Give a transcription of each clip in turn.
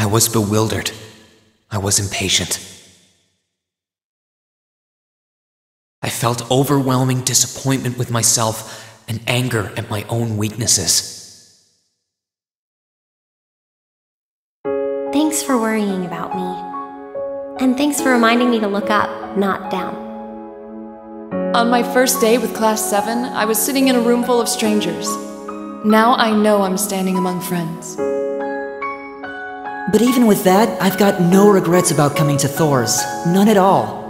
I was bewildered. I was impatient. I felt overwhelming disappointment with myself and anger at my own weaknesses. Thanks for worrying about me. And thanks for reminding me to look up, not down. On my first day with Class 7, I was sitting in a room full of strangers. Now I know I'm standing among friends. But even with that, I've got no regrets about coming to Thor's. None at all.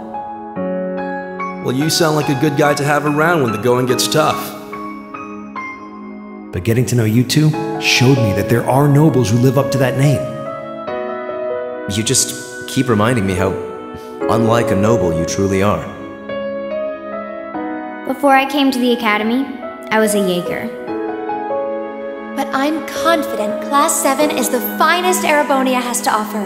Well, you sound like a good guy to have around when the going gets tough. But getting to know you two showed me that there are nobles who live up to that name. You just keep reminding me how unlike a noble you truly are. Before I came to the academy, I was a Jaeger. But I'm confident Class 7 is the finest Erebonia has to offer.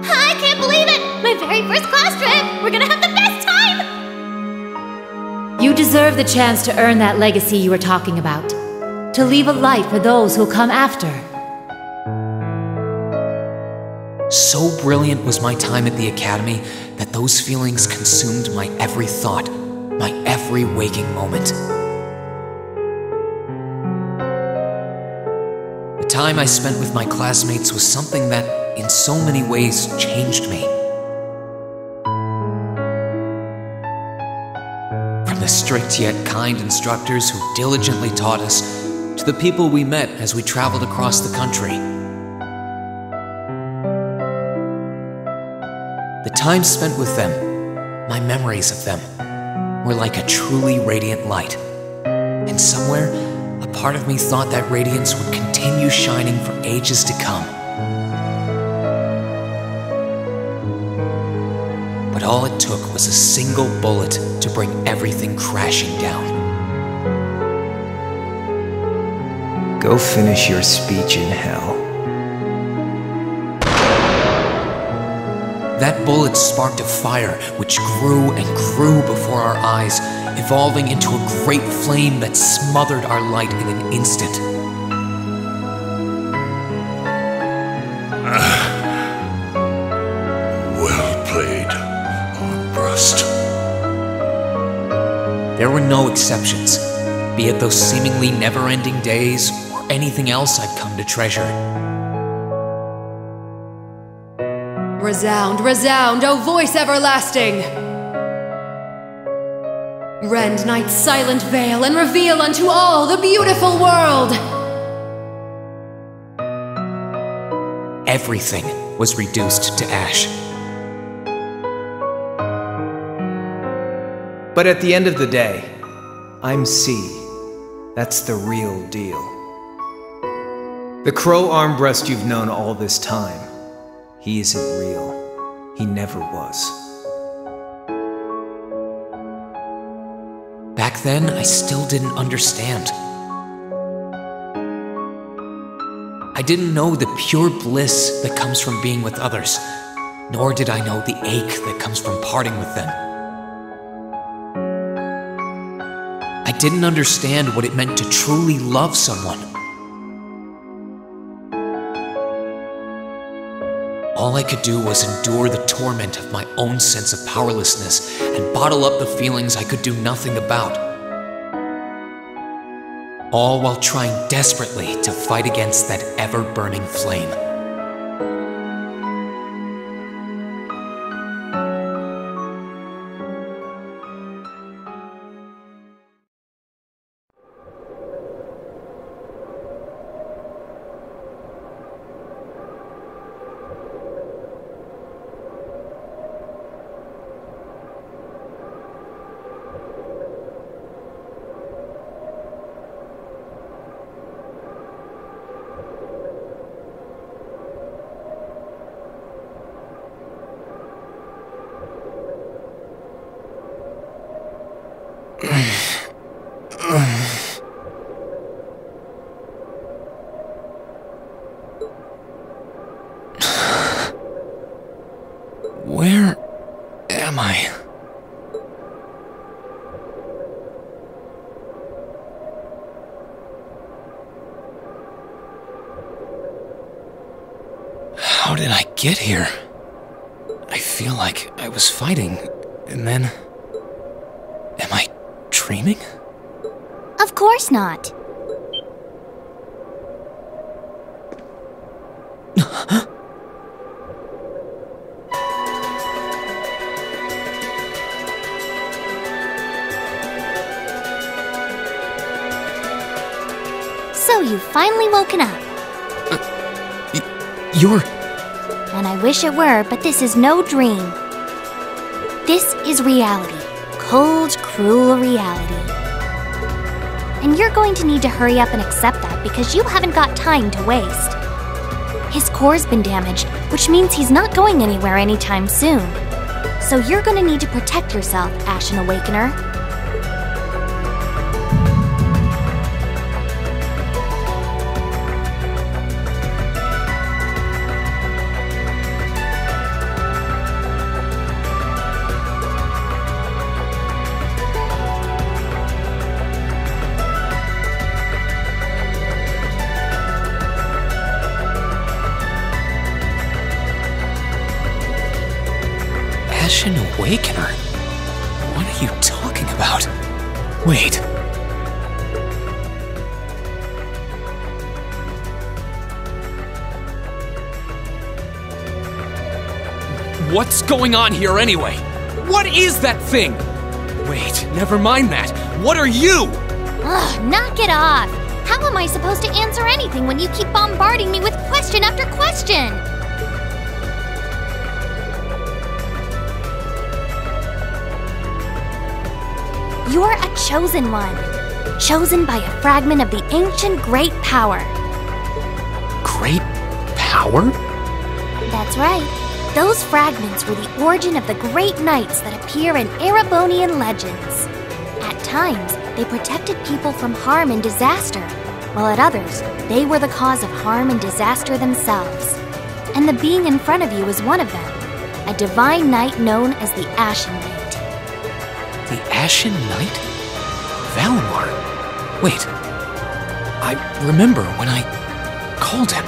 I can't believe it! My very first class trip! We're gonna have the best time! You deserve the chance to earn that legacy you were talking about. To leave a light for those who'll come after. So brilliant was my time at the academy that those feelings consumed my every thought, my every waking moment. The time I spent with my classmates was something that, in so many ways, changed me. From the strict yet kind instructors who diligently taught us, to the people we met as we traveled across the country. The time spent with them, my memories of them, were like a truly radiant light. And somewhere, a part of me thought that radiance would continue shining for ages to come. But all it took was a single bullet to bring everything crashing down. Go finish your speech in hell. That bullet sparked a fire which grew and grew before our eyes, evolving into a great flame that smothered our light in an instant. Well played, Armbrust. There were no exceptions, be it those seemingly never-ending days or anything else I've come to treasure. Resound, resound, O voice everlasting! Rend night's silent veil and reveal unto all the beautiful world! Everything was reduced to ash. But at the end of the day, I'm C. That's the real deal. The crow Armbrust you've known all this time, he isn't real. He never was. Back then, I still didn't understand. I didn't know the pure bliss that comes from being with others, nor did I know the ache that comes from parting with them. I didn't understand what it meant to truly love someone. All I could do was endure the torment of my own sense of powerlessness and bottle up the feelings I could do nothing about. All while trying desperately to fight against that ever-burning flame. How did I get here? I feel like I was fighting, and then... Am I dreaming? Of course not. So you've finally woken up. You're... And I wish it were, but this is no dream. This is reality. Cold, cruel reality. And you're going to need to hurry up and accept that because you haven't got time to waste. His core's been damaged, which means he's not going anywhere anytime soon. So you're going to need to protect yourself, Ashen Awakener. Ashen Awakener? What are you talking about? Wait. What's going on here anyway? What is that thing? Wait, never mind that. What are you? Ugh, knock it off! How am I supposed to answer anything when you keep bombarding me with question after question? You're a chosen one. Chosen by a fragment of the ancient Great Power. Great Power? That's right. Those fragments were the origin of the Great Knights that appear in Erebonian legends. At times, they protected people from harm and disaster, while at others, they were the cause of harm and disaster themselves. And the being in front of you is one of them, a divine knight known as the Ashen Knight. The Ashen Knight? Valimar? Wait. I remember when I called him.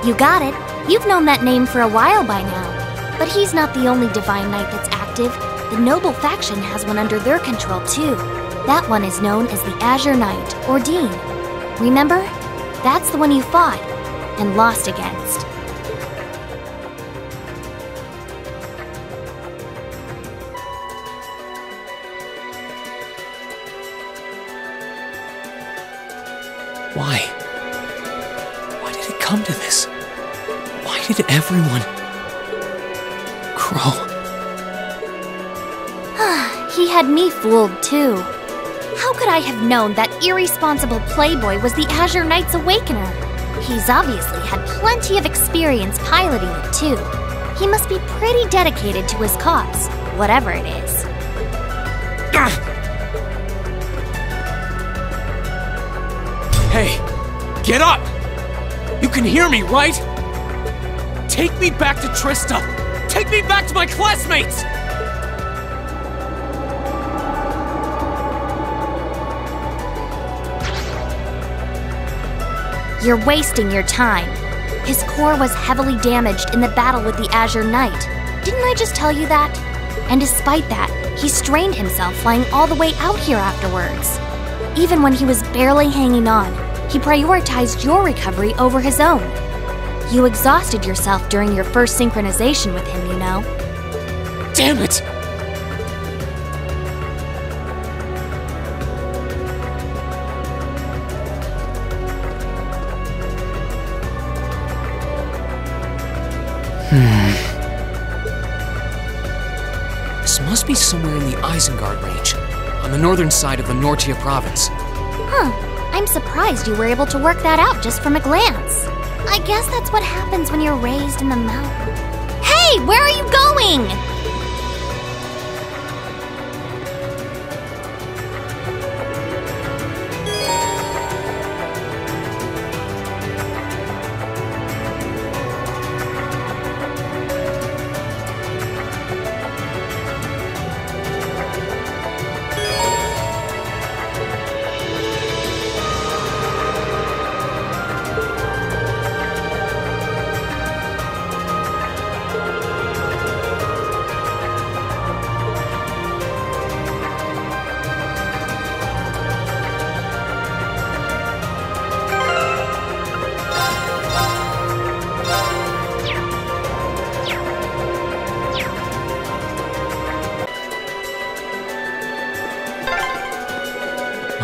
You got it. You've known that name for a while by now. But he's not the only divine knight that's active. The noble faction has one under their control too. That one is known as the Azure Knight, or Dean. Remember? That's the one you fought and lost against. Why? Why did it come to this? Why did everyone... Crow? He had me fooled too. How could I have known that irresponsible playboy was the Azure Knight's Awakener? He's obviously had plenty of experience piloting it too. He must be pretty dedicated to his cause, whatever it is. Hey, get up! You can hear me, right? Take me back to Trista! Take me back to my classmates! You're wasting your time. His core was heavily damaged in the battle with the Azure Knight. Didn't I just tell you that? And despite that, he strained himself flying all the way out here afterwards. Even when he was barely hanging on, he prioritized your recovery over his own. You exhausted yourself during your first synchronization with him, you know. Damn it! This must be somewhere in the Isengard range, on the northern side of the Nortia province. Huh. I'm surprised you were able to work that out just from a glance. I guess that's what happens when you're raised in the mountain. Hey, where are you going?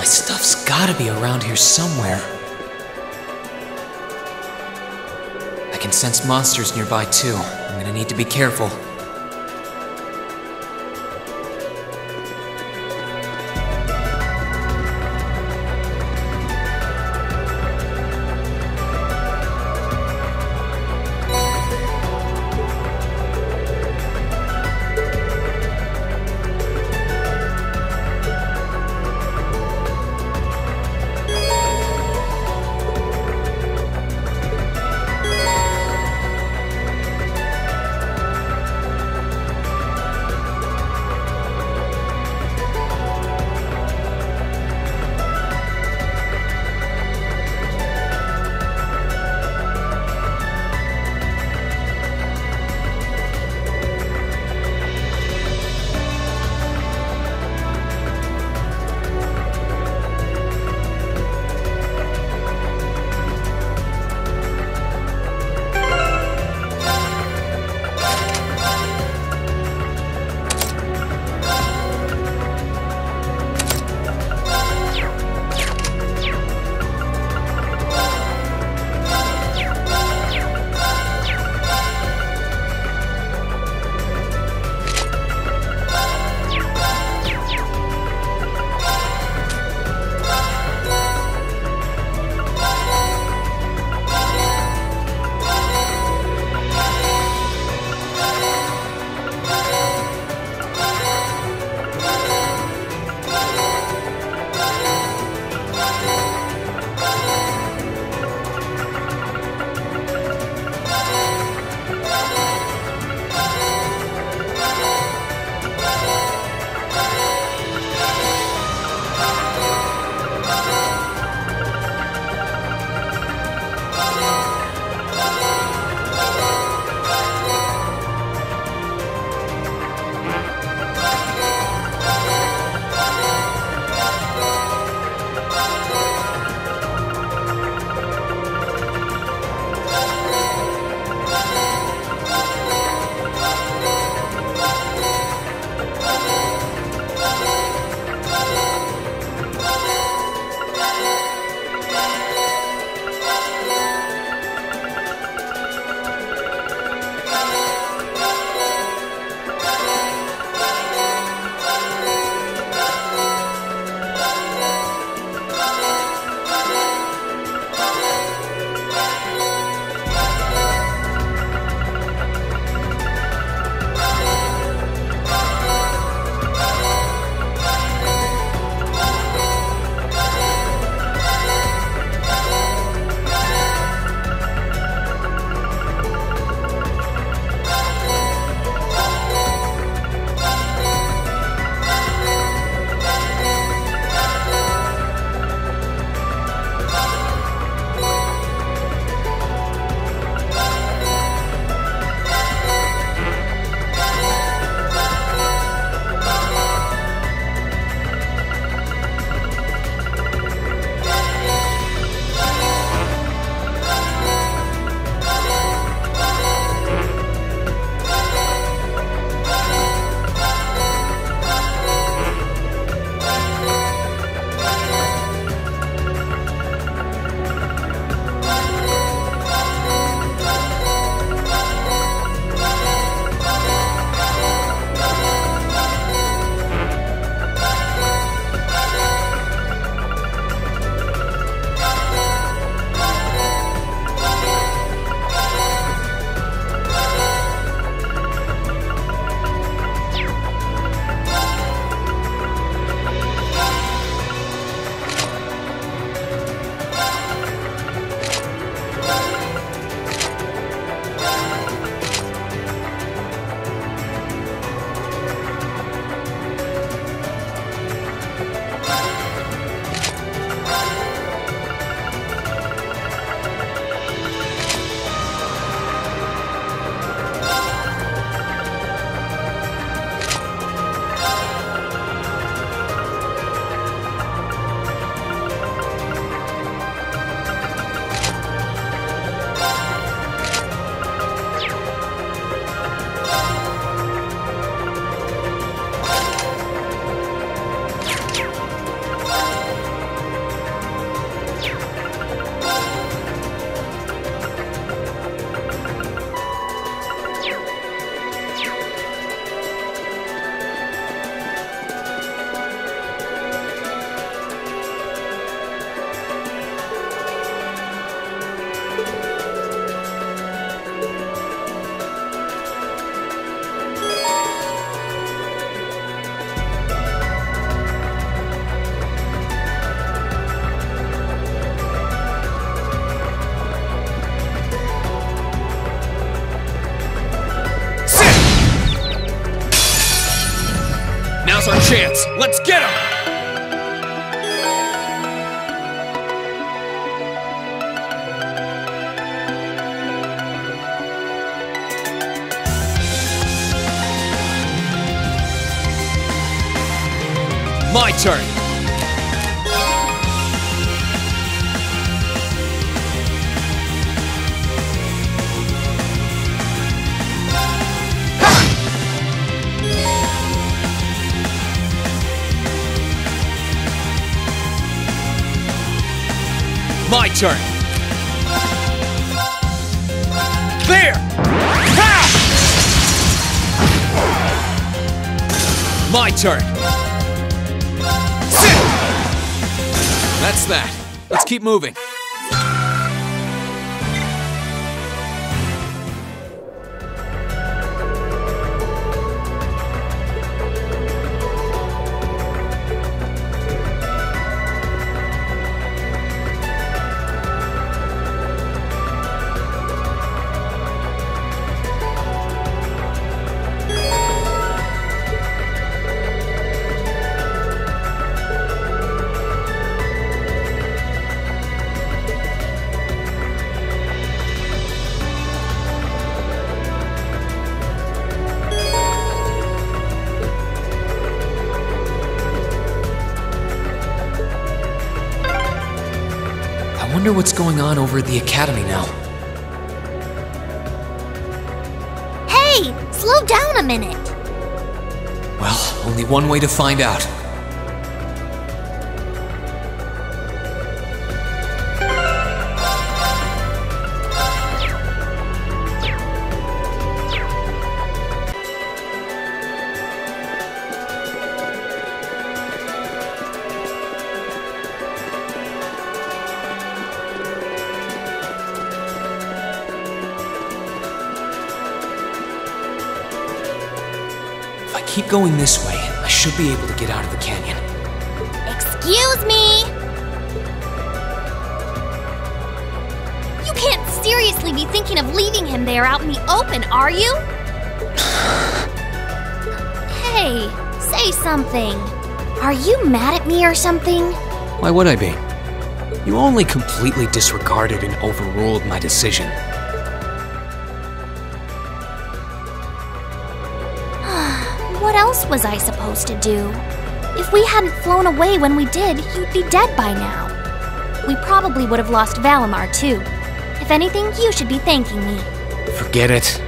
My stuff's gotta be around here somewhere. I can sense monsters nearby too. I'm gonna need to be careful. chance! Let's get him! My turn! My turn! Clear! Ha! My turn! Sit! That's that. Let's keep moving. I wonder what's going on over at the academy now. Hey, slow down a minute. Well, only one way to find out. If I keep going this way, I should be able to get out of the canyon. Excuse me! You can't seriously be thinking of leaving him there out in the open, are you? Hey, say something. Are you mad at me or something? Why would I be? You only completely disregarded and overruled my decision. What else was I supposed to do? If we hadn't flown away when we did, you'd be dead by now. We probably would have lost Valimar too. If anything, you should be thanking me. Forget it.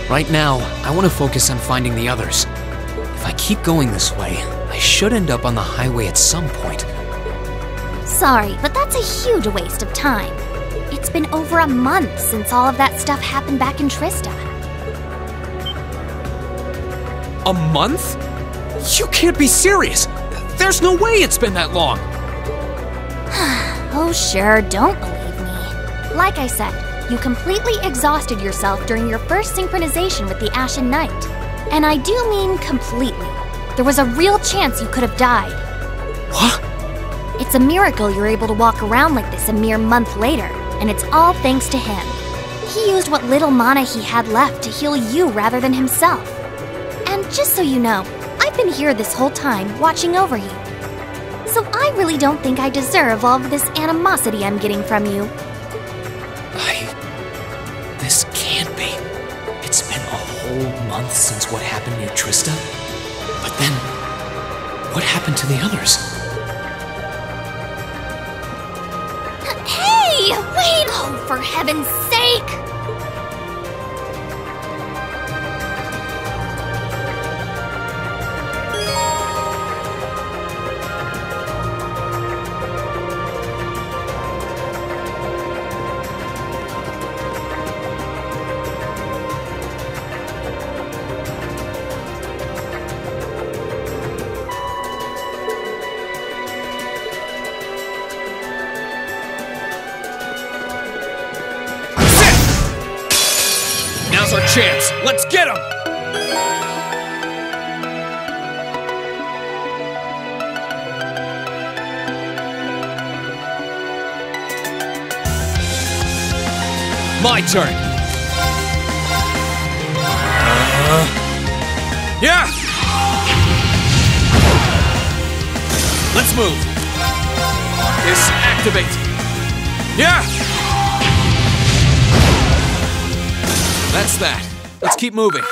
Right now, I want to focus on finding the others. If I keep going this way, I should end up on the highway at some point. Sorry, but that's a huge waste of time. It's been over a month since all of that stuff happened back in Trista. A month? You can't be serious! There's no way it's been that long! Oh sure, don't believe me. Like I said, you completely exhausted yourself during your first synchronization with the Ashen Knight. And I do mean completely. There was a real chance you could have died. What? It's a miracle you're able to walk around like this a mere month later, and it's all thanks to him. He used what little mana he had left to heal you rather than himself. And just so you know, I've been here this whole time, watching over you. So I really don't think I deserve all of this animosity I'm getting from you. This can't be. It's been a whole month since what happened near Trista. But then, what happened to the others? Hey! Wait! Oh, for heaven's sake! Now's our chance. Let's get him! My turn. Yeah! Let's move. Activate. Yeah! That's that. Let's keep moving.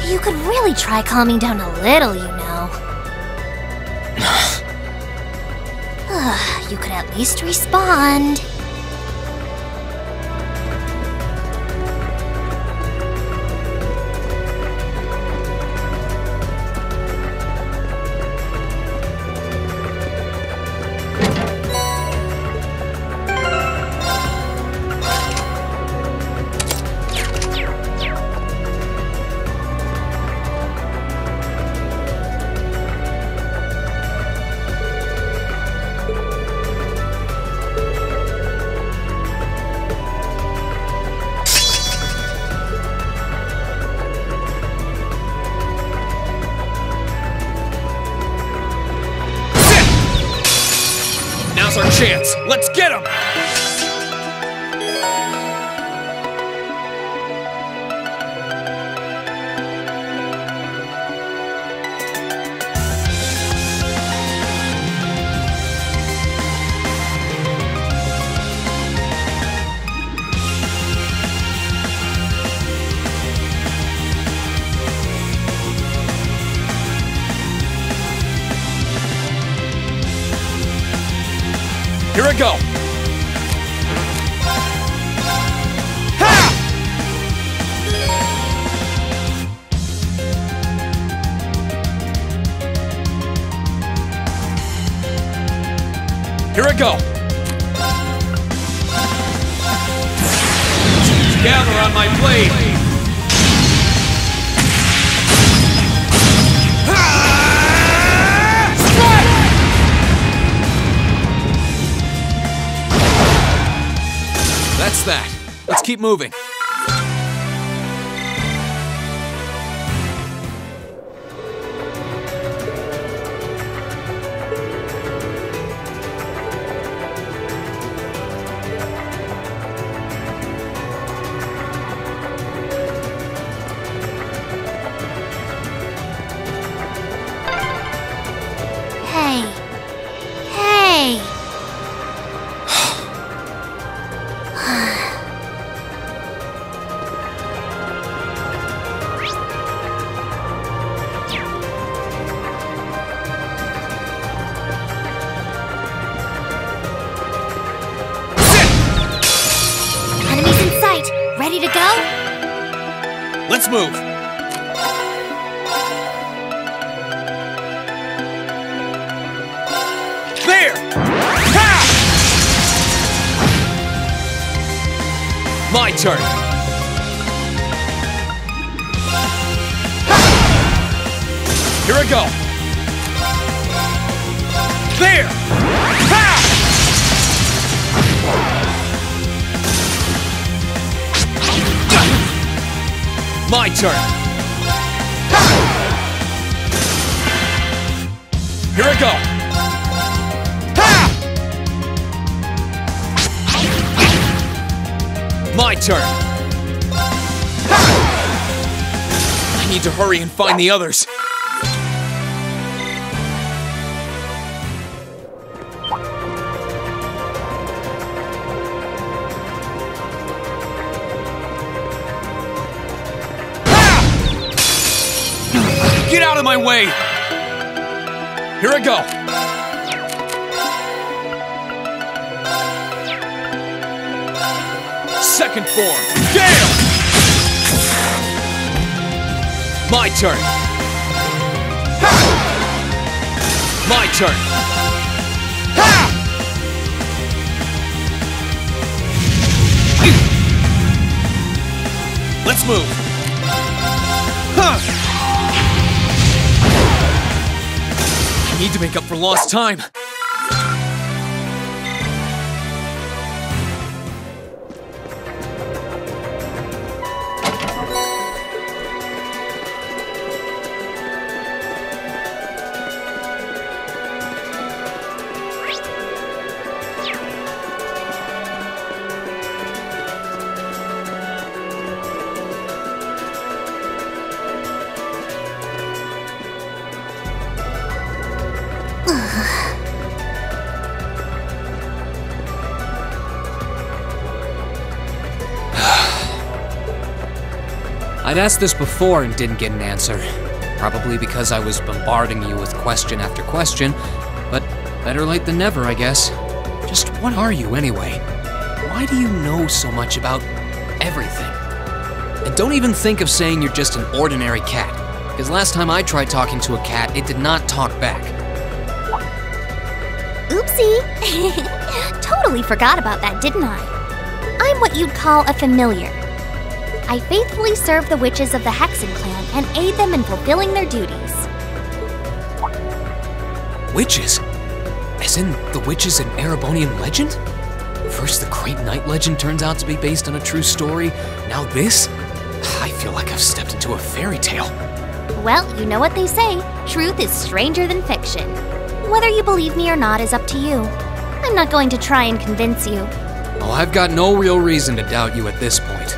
You could really try calming down a little, you know. You could at least respond. Now's our chance. Let's get him! Here I go! Ha! Here I go! Gather on my blade! That's that. Let's keep moving. Hey. Hey. Enemies in sight. Ready to go? Let's move. There! Ha! My turn. Ha! Here I go. There! Ha! My turn. Ha! Here I go. My turn! Ha! I need to hurry and find the others. Ha! Get out of my way! Here I go! Second form, Gale! My turn. My turn! Ha! Let's move! Huh! I need to make up for lost time! I'd asked this before and didn't get an answer. Probably because I was bombarding you with question after question, but better late than never, I guess. Just what are you anyway? Why do you know so much about everything? And don't even think of saying you're just an ordinary cat, because last time I tried talking to a cat, it did not talk back. Oopsie! Totally forgot about that, didn't I? I'm what you'd call a familiar. I faithfully serve the witches of the Hexen clan and aid them in fulfilling their duties. Witches? As in the witches in Erebonian legend? First the Great Night legend turns out to be based on a true story, now this? I feel like I've stepped into a fairy tale. Well, you know what they say, truth is stranger than fiction. Whether you believe me or not is up to you. I'm not going to try and convince you. Oh, I've got no real reason to doubt you at this point.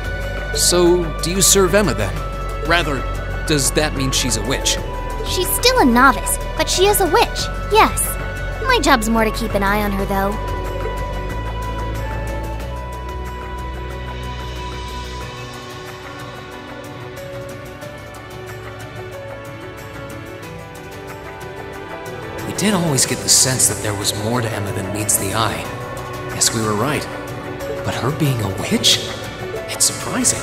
So, do you serve Emma then? Rather, does that mean she's a witch? She's still a novice, but she is a witch, yes. My job's more to keep an eye on her, though. We did always get the sense that there was more to Emma than meets the eye. Guess we were right. But her being a witch? It's surprising.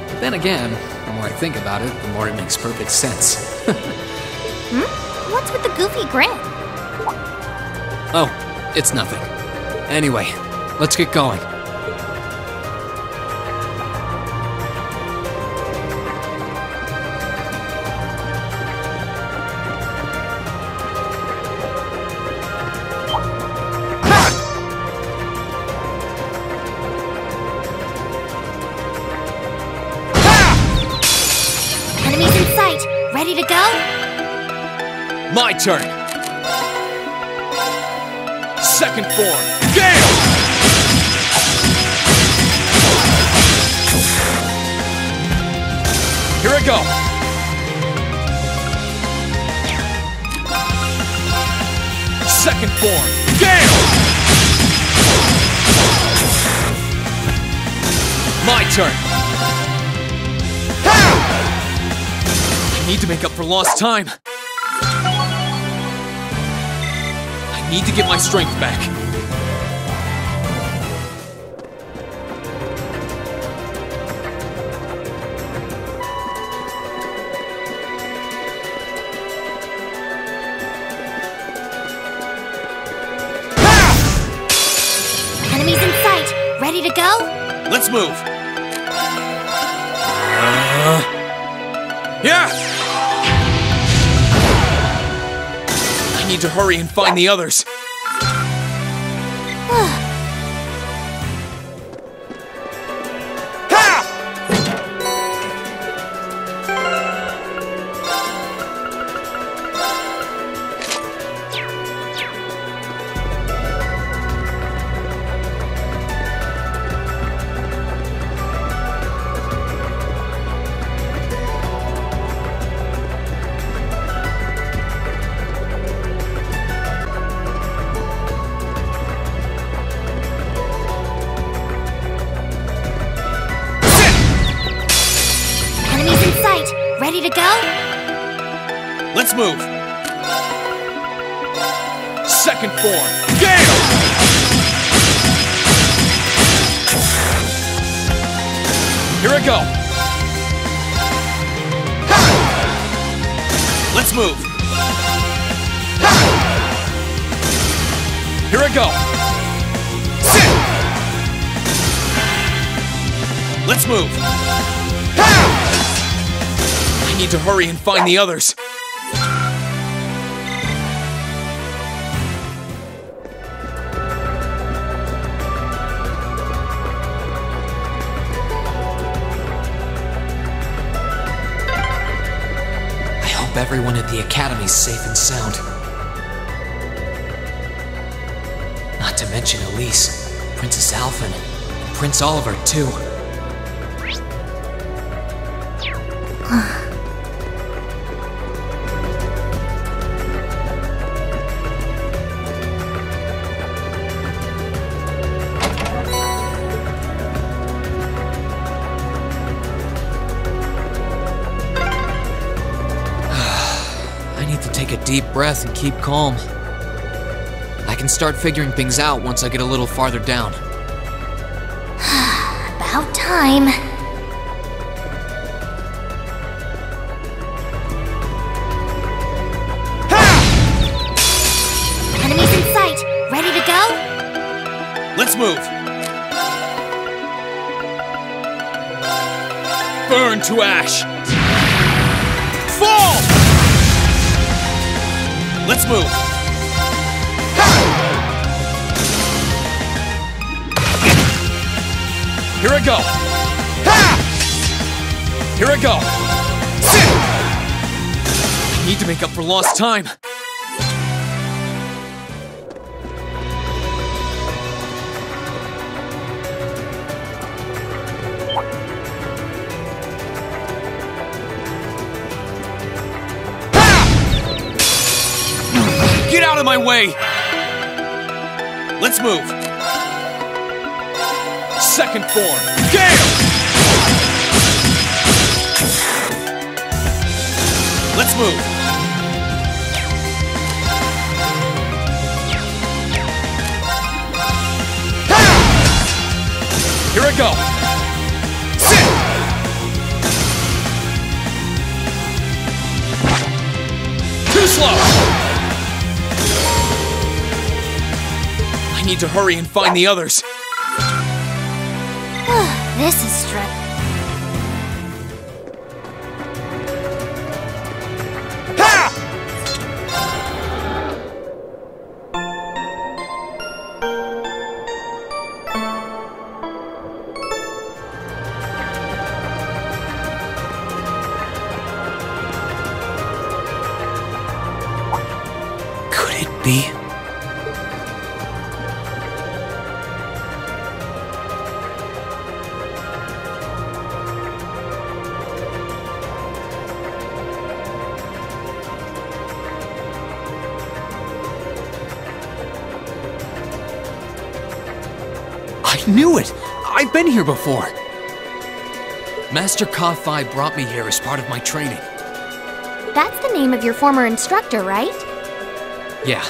But then again, the more I think about it, the more it makes perfect sense. What's with the goofy grin? Oh, it's nothing. Anyway, let's get going. Ready to go? My turn! Second form, Gale! Here I go! Second form, Gale! My turn! I need to make up for lost time. I need to get my strength back. Enemies in sight. Ready to go? Let's move. Yeah! I need to hurry and find the others. Ready to go? Let's move. Second form, Gale! Here I go. Let's move. Here I go! Sit! Let's move! I need to hurry and find the others. Everyone at the Academy's safe and sound. Not to mention Elise, Princess Alphen, and Prince Oliver, too. Take a deep breath and keep calm. I can start figuring things out once I get a little farther down. About time. Enemies in sight. Ready to go? Let's move. Burn to ash. Fall! Let's move! Here I go! Here I go! Sit! I need to make up for lost time. Get out of my way! Let's move! Second form, Gale! Let's move! Here I go! Sit! Too slow! I need to hurry and find the others. This is stressful. Could it be? I knew it! I've been here before! Master Ka-Fi brought me here as part of my training. That's the name of your former instructor, right? Yeah.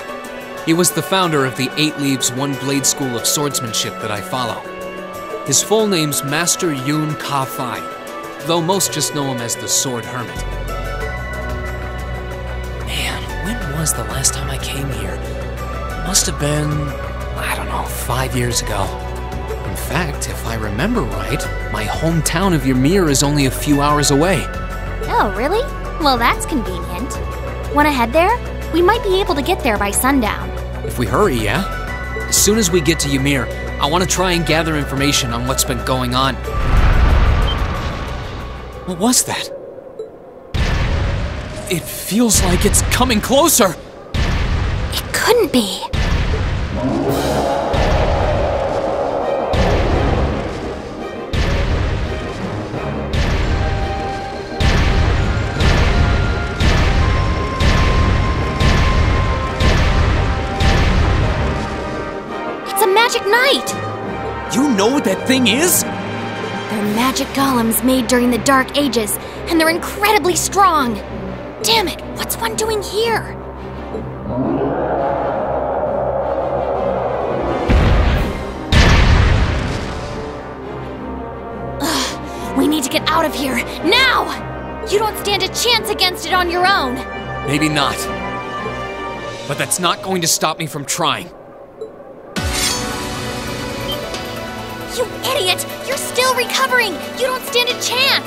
He was the founder of the 8 Leaves 1 Blade School of Swordsmanship that I follow. His full name's Master Yoon Ka-Fi, though most just know him as the Sword Hermit. Man, when was the last time I came here? Must have been, I don't know, 5 years ago. In fact, if I remember right, my hometown of Ymir is only a few hours away. Oh, really? Well, that's convenient. Wanna head there? We might be able to get there by sundown. If we hurry, yeah? As soon as we get to Ymir, I want to try and gather information on what's been going on. What was that? It feels like it's coming closer! It couldn't be. Magic Knight! You know what that thing is? They're magic golems made during the Dark Ages, and they're incredibly strong. Damn it, what's one doing here? Ugh, we need to get out of here, now! You don't stand a chance against it on your own. Maybe not. But that's not going to stop me from trying. You idiot! You're still recovering! You don't stand a chance!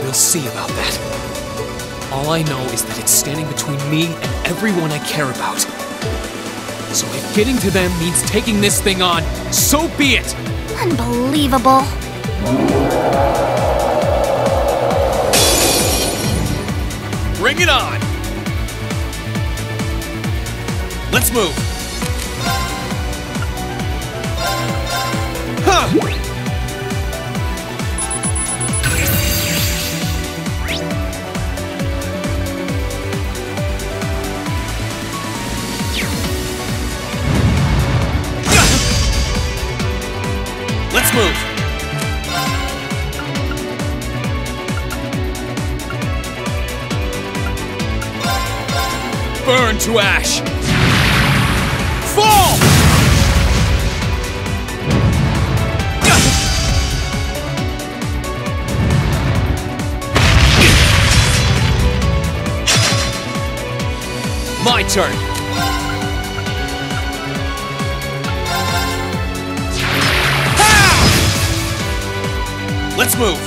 We'll see about that. All I know is that it's standing between me and everyone I care about. So if getting to them means taking this thing on, so be it! Unbelievable. Bring it on! Let's move! Huh! Let's move! Burn to ash! Fall! My turn! Let's move!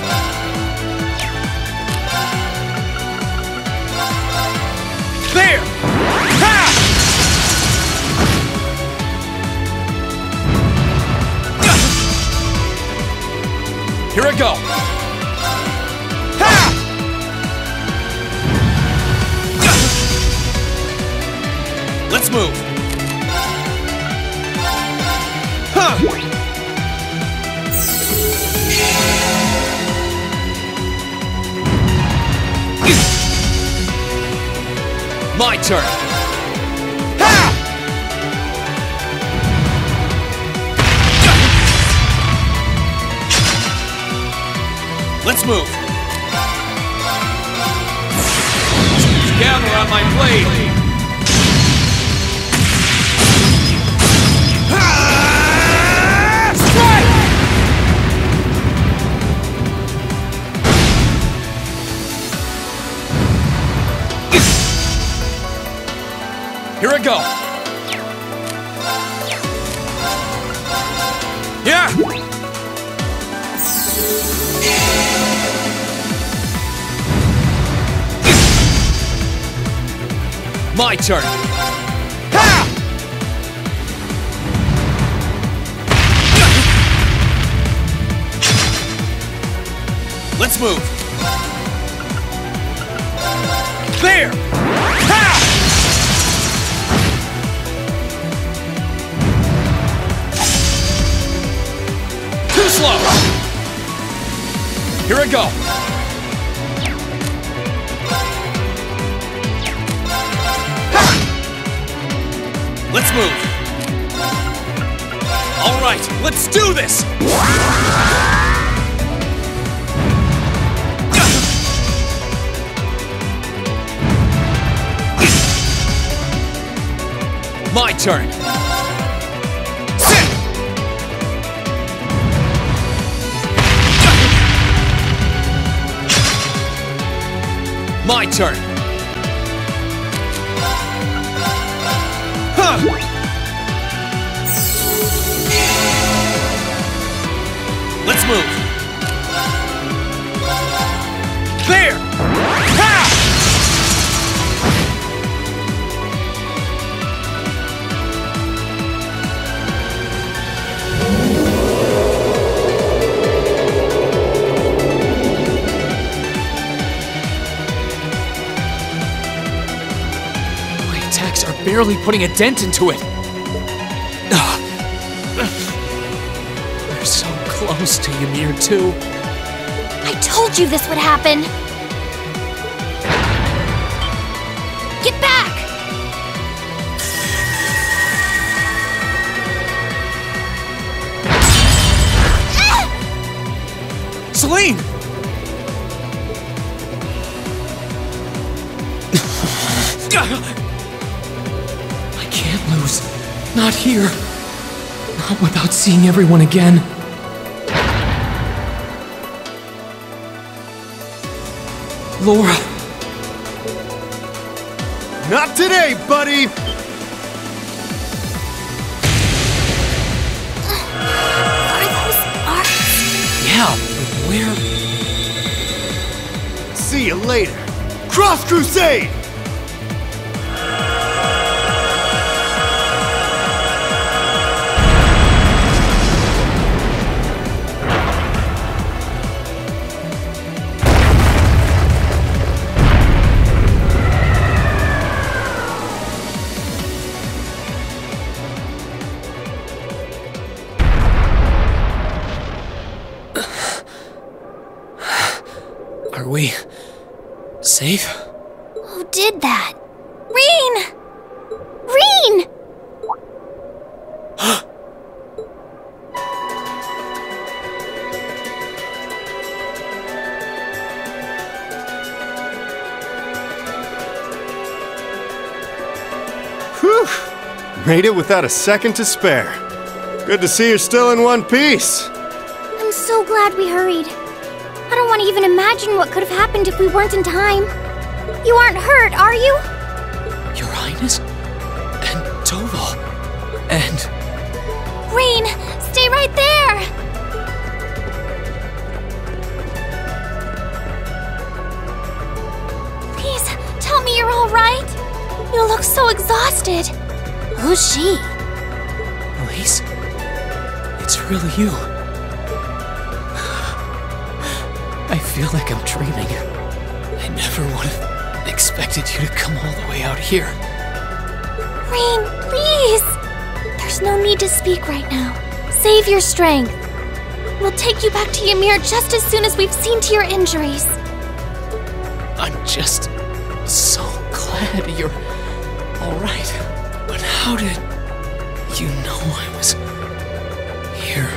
There! Ha! Here I go! Ha! Let's move! Huh! My turn! Ha! Let's move! Gather on my blade! Here I go! Yeah! My turn! Ha! Let's move! There! Ha! Too slow! Here I go! Ha! Let's move! Alright, let's do this! My turn! My turn! Huh! Let's move! There! Ha! Are barely putting a dent into it. They're so close to Ymir too. I told you this would happen. Get back! Celine! Lose. Not here. Not without seeing everyone again. Laura. Not today, buddy! Are those our Yeah, but where? See you later. Cross Crusade! Are we safe? Who did that? Reen! Reen! Whew! Made it without a second to spare. Good to see you're still in one piece. I'm so glad we hurried. I don't want to even imagine what could have happened if we weren't in time. You aren't hurt, are you? Your Highness? And Toval? And... Reen, stay right there! Please, tell me you're all right. You look so exhausted. Who's she? Elise? It's really you. I feel like I'm dreaming. I never would have expected you to come all the way out here. Reen, please! There's no need to speak right now. Save your strength. We'll take you back to Ymir just as soon as we've seen to your injuries. I'm just so glad you're all right. But how did you know I was here?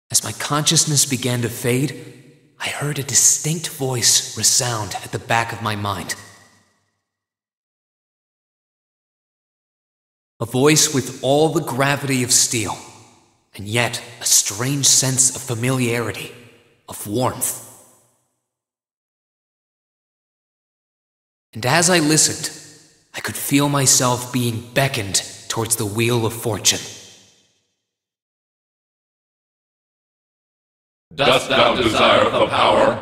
As my consciousness began to fade, I heard a distinct voice resound at the back of my mind. A voice with all the gravity of steel, and yet a strange sense of familiarity, of warmth. And as I listened, I could feel myself being beckoned towards the wheel of fortune. Dost thou desire the power?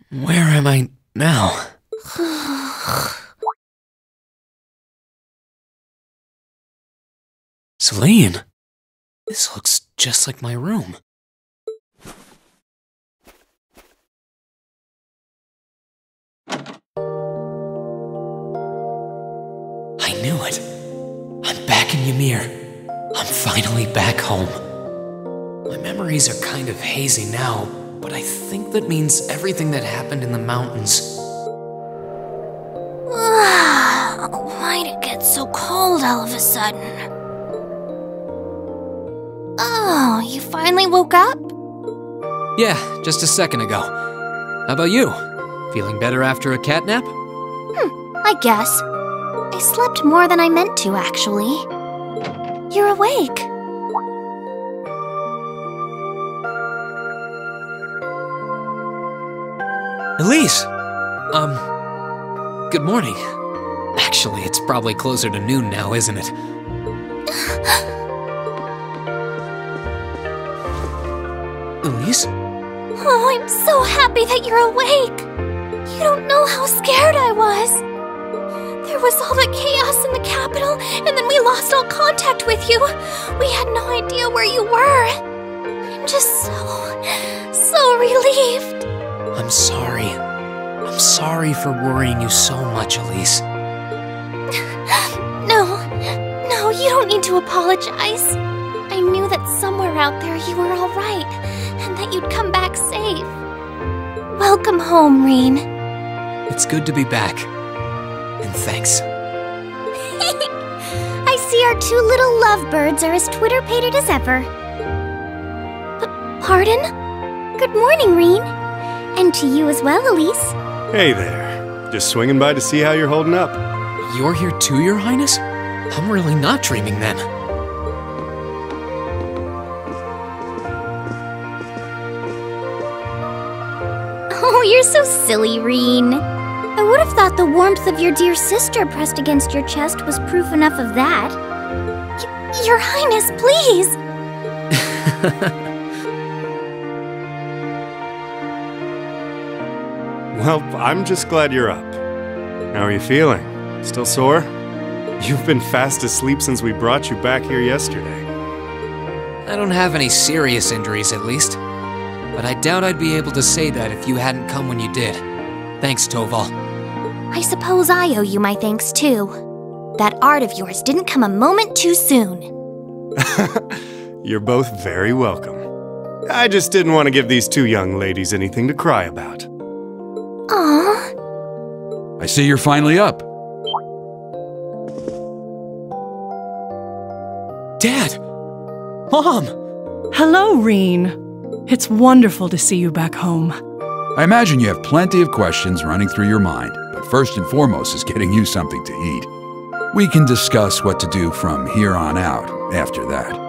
Where am I now? Celine, this looks just like my room. I knew it. I'm back in Ymir. I'm finally back home. My memories are kind of hazy now, but I think that means everything that happened in the mountains. Why'd it get so cold all of a sudden? Oh, you finally woke up? Yeah, just a second ago. How about you? Feeling better after a cat nap? I guess. I slept more than I meant to, actually. You're awake. Elise! Good morning. Actually, it's probably closer to noon now, isn't it? Elise? Oh, I'm so happy that you're awake. You don't know how scared I was. There was all that chaos in the capital, and then we lost all contact with you. We had no idea where you were. I'm just so relieved. I'm sorry. I'm sorry for worrying you so much, Elise. No, you don't need to apologize. I knew that somewhere out there you were all right, and that you'd come back safe. Welcome home, Reen. It's good to be back. And thanks. I see our two little lovebirds are as Twitter-pated as ever. Pardon? Good morning, Reen. And to you as well, Elise. Hey there. Just swinging by to see how you're holding up. You're here too, Your Highness? I'm really not dreaming then. Oh, you're so silly, Reen. I would have thought the warmth of your dear sister pressed against your chest was proof enough of that. Your Highness, please! Well, I'm just glad you're up. How are you feeling? Still sore? You've been fast asleep since we brought you back here yesterday. I don't have any serious injuries, at least. But I doubt I'd be able to say that if you hadn't come when you did. Thanks, Toval. I suppose I owe you my thanks, too. That art of yours didn't come a moment too soon. You're both very welcome. I just didn't want to give these two young ladies anything to cry about. Aww. I see you're finally up. Dad! Mom! Hello, Reen. It's wonderful to see you back home. I imagine you have plenty of questions running through your mind, but first and foremost is getting you something to eat. We can discuss what to do from here on out after that.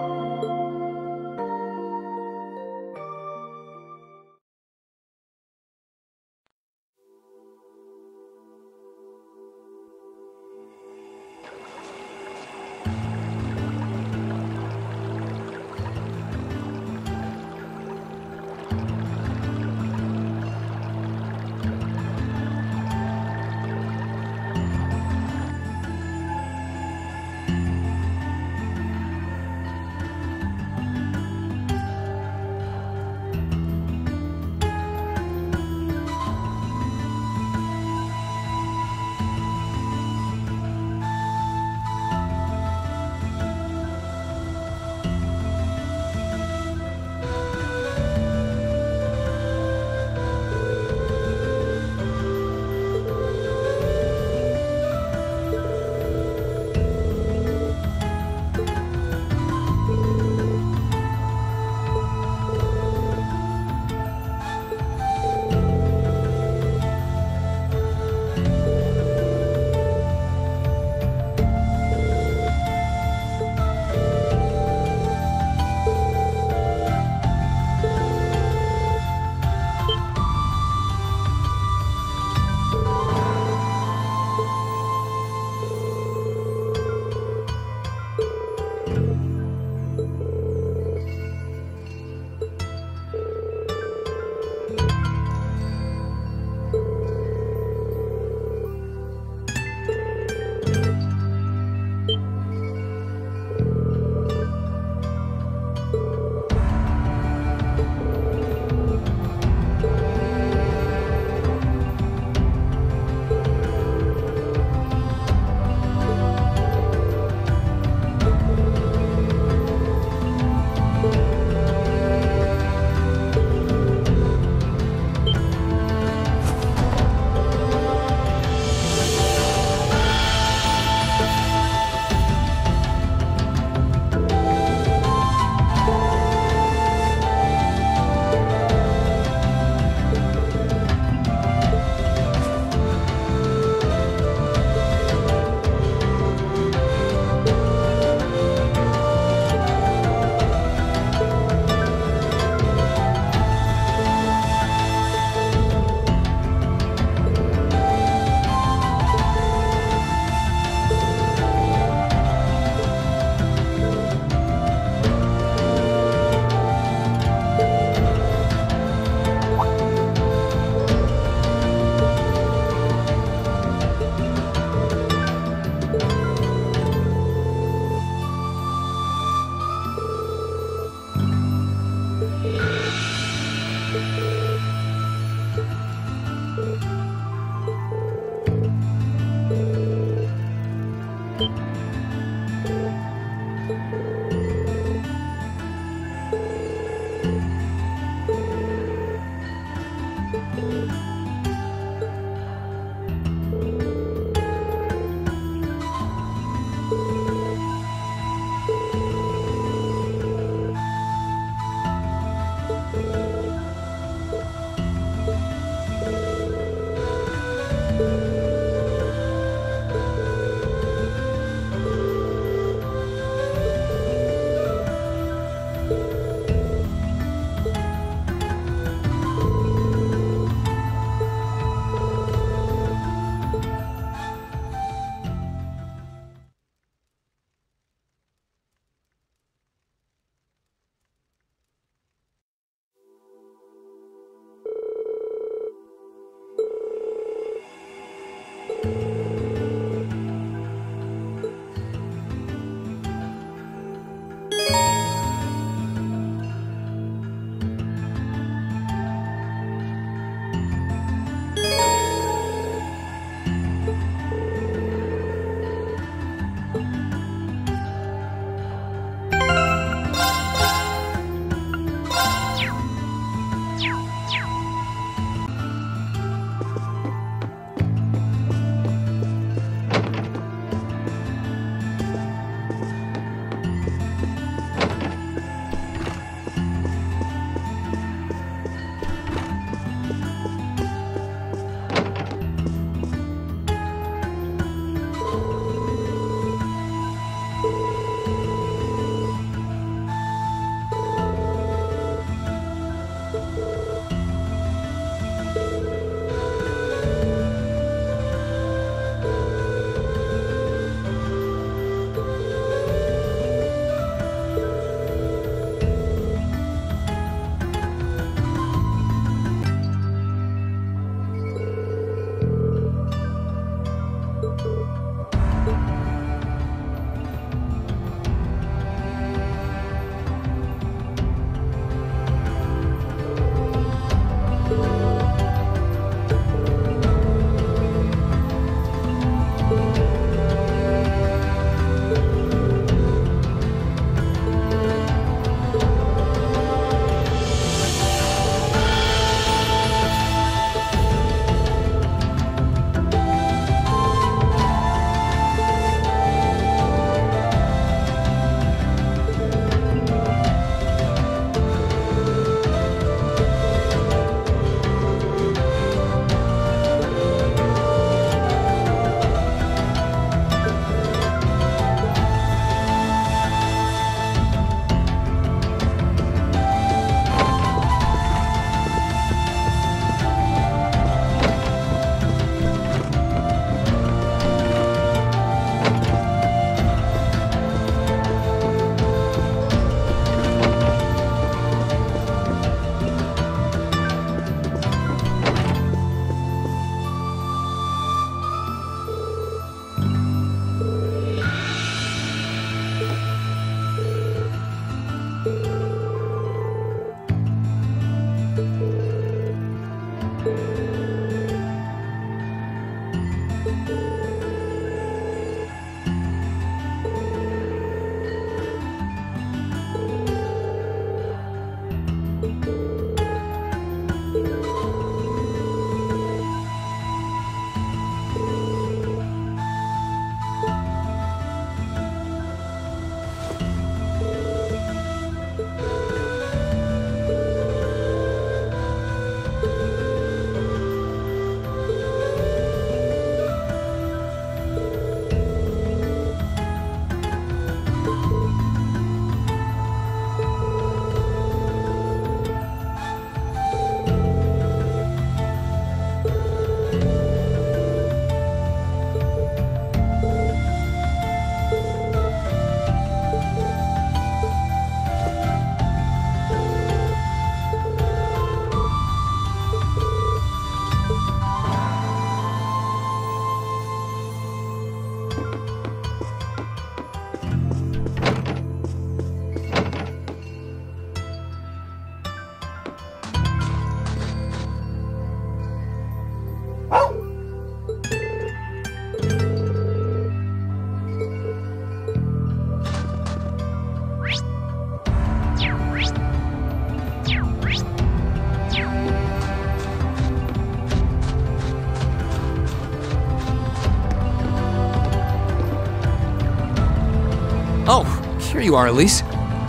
Here you are, Elise.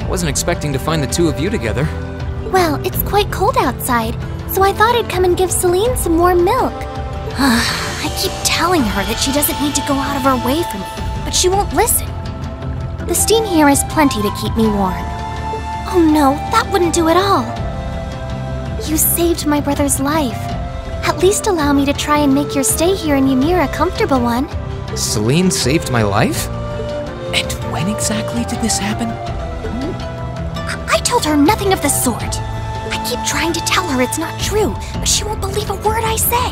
Wasn't expecting to find the two of you together. Well, it's quite cold outside, so I thought I'd come and give Celine some warm milk. I keep telling her that she doesn't need to go out of her way for me, but she won't listen. The steam here is plenty to keep me warm. Oh no, that wouldn't do at all. You saved my brother's life. At least allow me to try and make your stay here in Ymir a comfortable one. Celine saved my life? And when exactly did this happen? I told her nothing of the sort. I keep trying to tell her it's not true, but she won't believe a word I say.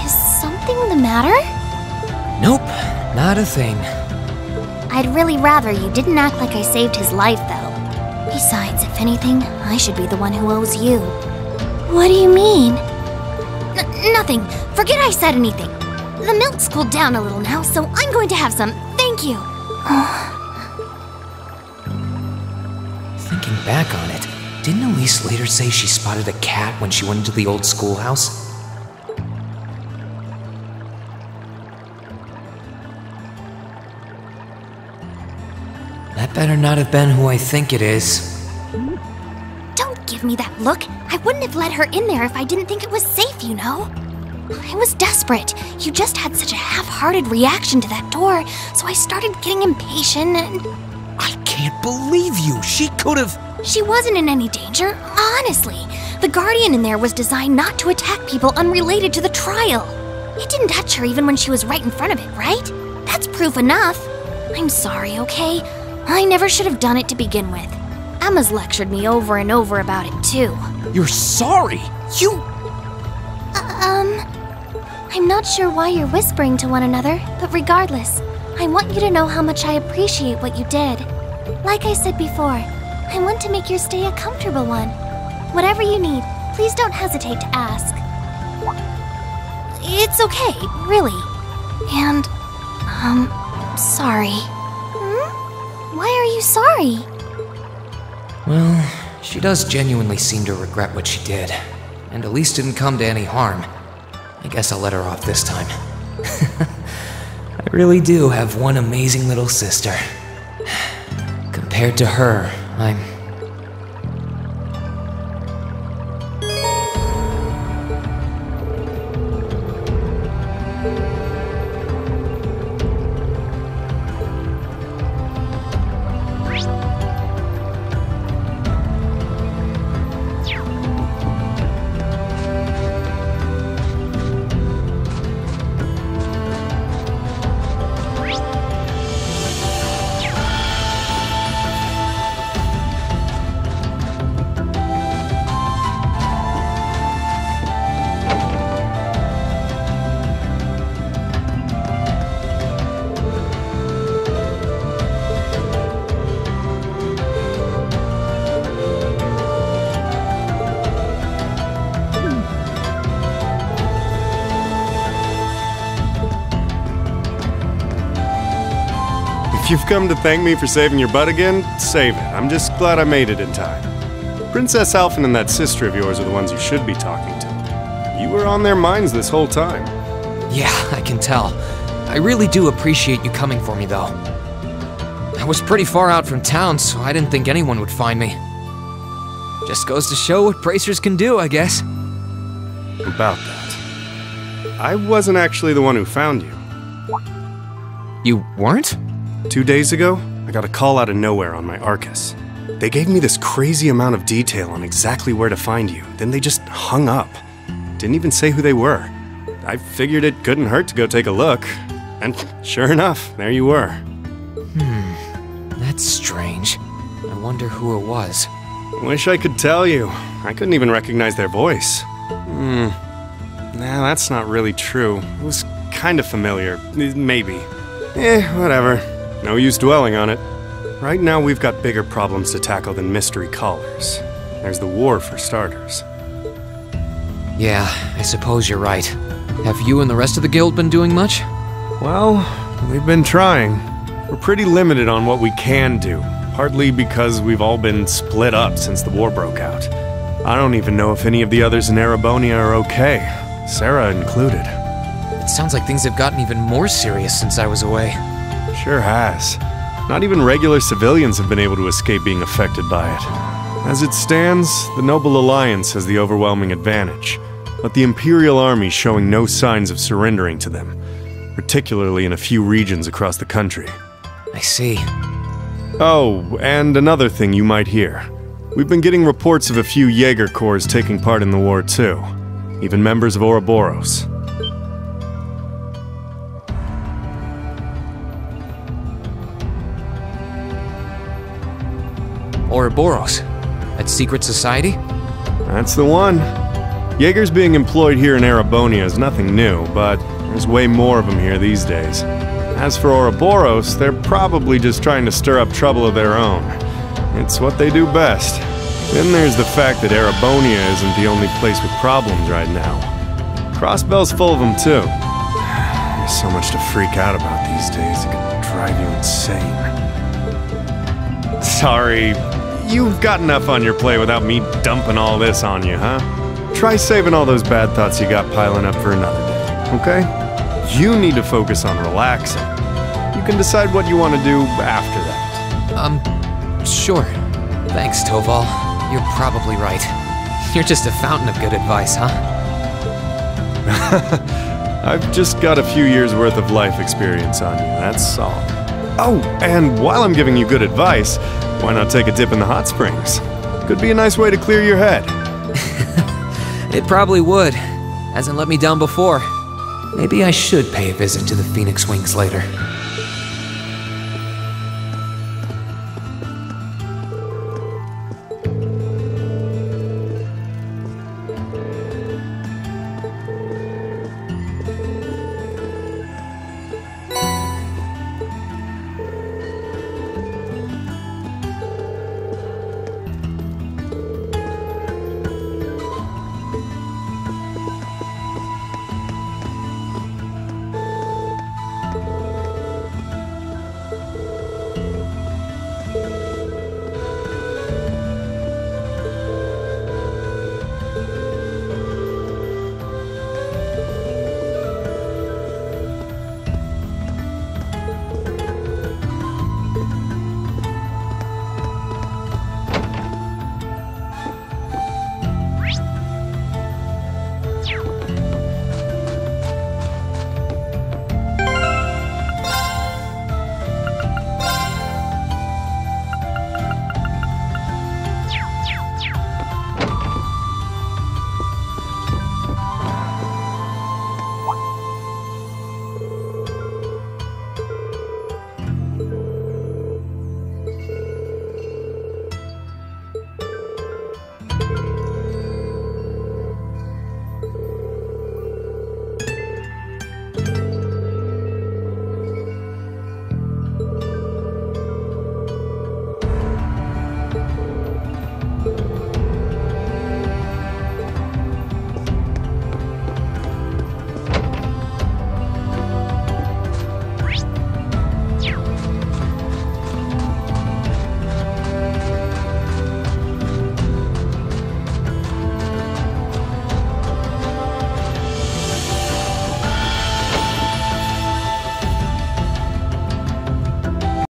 Is something the matter? Nope, not a thing. I'd really rather you didn't act like I saved his life, though. Besides, if anything, I should be the one who owes you. What do you mean? Nothing. Forget I said anything. The milk's cooled down a little now, so I'm going to have some. Thank you. Thinking back on it, didn't Elise later say she spotted a cat when she went into the old schoolhouse? That better not have been who I think it is. Don't give me that look. I wouldn't have let her in there if I didn't think it was safe, you know. I was desperate. You just had such a half-hearted reaction to that door, so I started getting impatient and... I can't believe you! She could've... She wasn't in any danger, honestly. The Guardian in there was designed not to attack people unrelated to the trial. It didn't touch her even when she was right in front of it, right? That's proof enough. I'm sorry, okay? I never should have done it to begin with. Emma's lectured me over and over about it, too. You're sorry? You... I'm not sure why you're whispering to one another, but regardless, I want you to know how much I appreciate what you did. Like I said before, I want to make your stay a comfortable one. Whatever you need, please don't hesitate to ask. It's okay, really. And, sorry. Why are you sorry? Well, she does genuinely seem to regret what she did, and Elise didn't come to any harm. I guess I'll let her off this time. I really do have one amazing little sister. Compared to her, I'm... If you've come to thank me for saving your butt again, save it. I'm just glad I made it in time. Princess Alphen and that sister of yours are the ones you should be talking to. You were on their minds this whole time. Yeah, I can tell. I really do appreciate you coming for me, though. I was pretty far out from town, so I didn't think anyone would find me. Just goes to show what bracers can do, I guess. About that. I wasn't actually the one who found you. You weren't? 2 days ago, I got a call out of nowhere on my Arcus. They gave me this crazy amount of detail on exactly where to find you, then they just hung up. Didn't even say who they were. I figured it couldn't hurt to go take a look. And sure enough, there you were. That's strange. I wonder who it was. Wish I could tell you. I couldn't even recognize their voice. Nah, that's not really true. It was kind of familiar. Maybe. Whatever. No use dwelling on it. Right now we've got bigger problems to tackle than mystery callers. There's the war for starters. Yeah, I suppose you're right. Have you and the rest of the guild been doing much? Well, we've been trying. We're pretty limited on what we can do, partly because we've all been split up since the war broke out. I don't even know if any of the others in Erebonia are okay, Sarah included. It sounds like things have gotten even more serious since I was away. Sure has. Not even regular civilians have been able to escape being affected by it. As it stands, the Noble Alliance has the overwhelming advantage, but the Imperial Army showing no signs of surrendering to them, particularly in a few regions across the country. I see. Oh, and another thing you might hear. We've been getting reports of a few Jaeger Corps taking part in the war too, even members of Ouroboros. Ouroboros? That secret society? That's the one. Jaegers being employed here in Erebonia is nothing new, but there's way more of them here these days. As for Ouroboros, they're probably just trying to stir up trouble of their own. It's what they do best. Then there's the fact that Erebonia isn't the only place with problems right now. Crossbell's full of them too. There's so much to freak out about these days, it could drive you insane. Sorry, you've got enough on your plate without me dumping all this on you, huh? Try saving all those bad thoughts you got piling up for another day, okay? You need to focus on relaxing. You can decide what you want to do after that. Sure. Thanks, Toval. You're probably right. You're just a fountain of good advice, huh? I've just got a few years' worth of life experience on you, that's all. Oh, and while I'm giving you good advice, why not take a dip in the hot springs? Could be a nice way to clear your head. It probably would. Hasn't let me down before. Maybe I should pay a visit to the Phoenix Wings later.